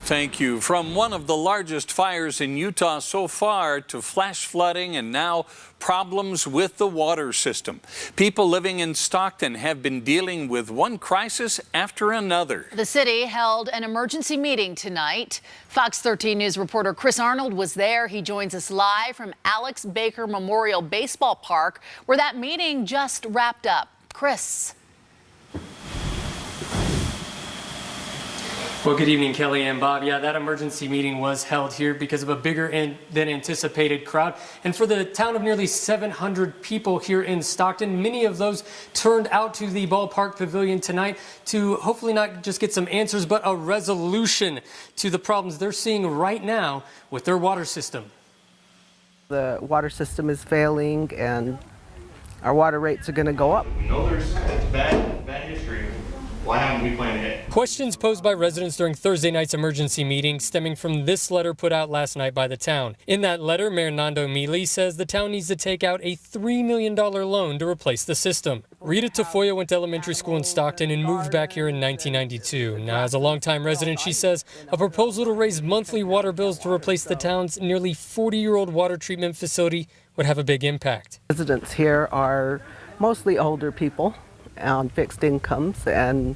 Thank you. From one of the largest fires in Utah so far to flash flooding and now problems with the water system. People living in Stockton have been dealing with one crisis after another. The city held an emergency meeting tonight. Fox 13 News reporter Chris Arnold was there. He joins us live from Alex Baker Memorial Baseball Park, where that meeting just wrapped up. Chris. Well, good evening, Kelly and Bob. Yeah, that emergency meeting was held here because of a bigger than anticipated crowd. And for the town of nearly 700 people here in Stockton, many of those turned out to the ballpark pavilion tonight to hopefully not just get some answers, but a resolution to the problems they're seeing right now with their water system. The water system is failing and our water rates are going to go up. We know there's bad history. Why haven't we planned ahead? Questions posed by residents during Thursday night's emergency meeting stemming from this letter put out last night by the town. In that letter, Mayor Nando Mealy says the town needs to take out a $3 million loan to replace the system. Rita Tafoya went to elementary school in Stockton and moved back here in 1992. Now, as a longtime resident, she says a proposal to raise monthly water bills to replace the town's nearly 40-year-old water treatment facility would have a big impact. Residents here are mostly older people on fixed incomes, and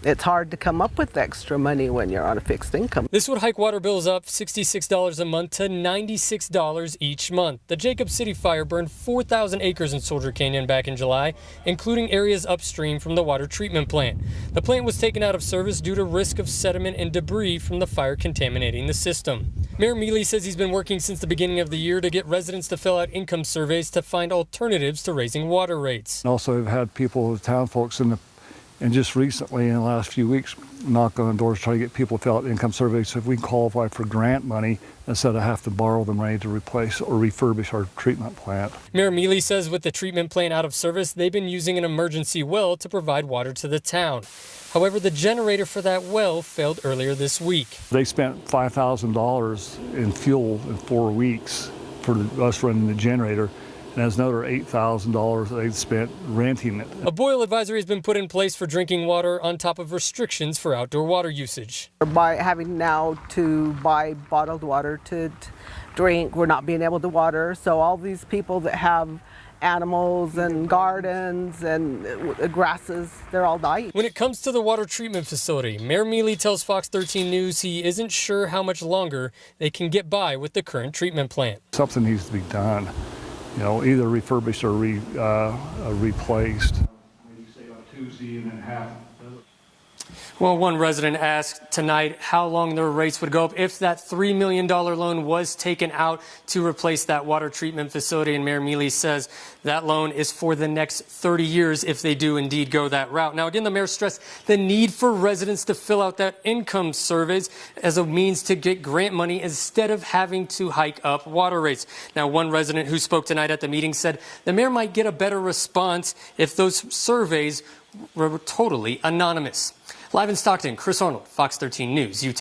it's hard to come up with extra money when you're on a fixed income. This would hike water bills up $66 a month to $96 each month. The Jacob City fire burned 4,000 acres in Soldier Canyon back in July, including areas upstream from the water treatment plant. The plant was taken out of service due to risk of sediment and debris from the fire contaminating the system. Mayor Mealy says he's been working since the beginning of the year to get residents to fill out income surveys to find alternatives to raising water rates. Also, we've had people, town folks and just recently in the last few weeks, knock on the doors trying to get people to fill out income surveys so if we can qualify for grant money instead of have to borrow the money to replace or refurbish our treatment plant. Mayor Mealy says with the treatment plant out of service, they've been using an emergency well to provide water to the town. However, the generator for that well failed earlier this week. They spent $5,000 in fuel in 4 weeks for us running the generator. And there's another $8,000 that they spent renting it. A boil advisory has been put in place for drinking water on top of restrictions for outdoor water usage. By having now to buy bottled water to drink, we're not being able to water. So all these people that have animals and gardens and grasses, they're all dying. When it comes to the water treatment facility, Mayor Mealy tells Fox 13 News he isn't sure how much longer they can get by with the current treatment plant. Something needs to be done. You know, either refurbished or replaced. You say on Tuesday and then half. Well, one resident asked tonight how long their rates would go up if that $3 million loan was taken out to replace that water treatment facility. And Mayor Mealy says that loan is for the next 30 years if they do indeed go that route. Now, again, the mayor stressed the need for residents to fill out that income surveys as a means to get grant money instead of having to hike up water rates. Now, one resident who spoke tonight at the meeting said the mayor might get a better response if those surveys were totally anonymous. Live in Stockton, Chris Arnold, Fox 13 News, Utah.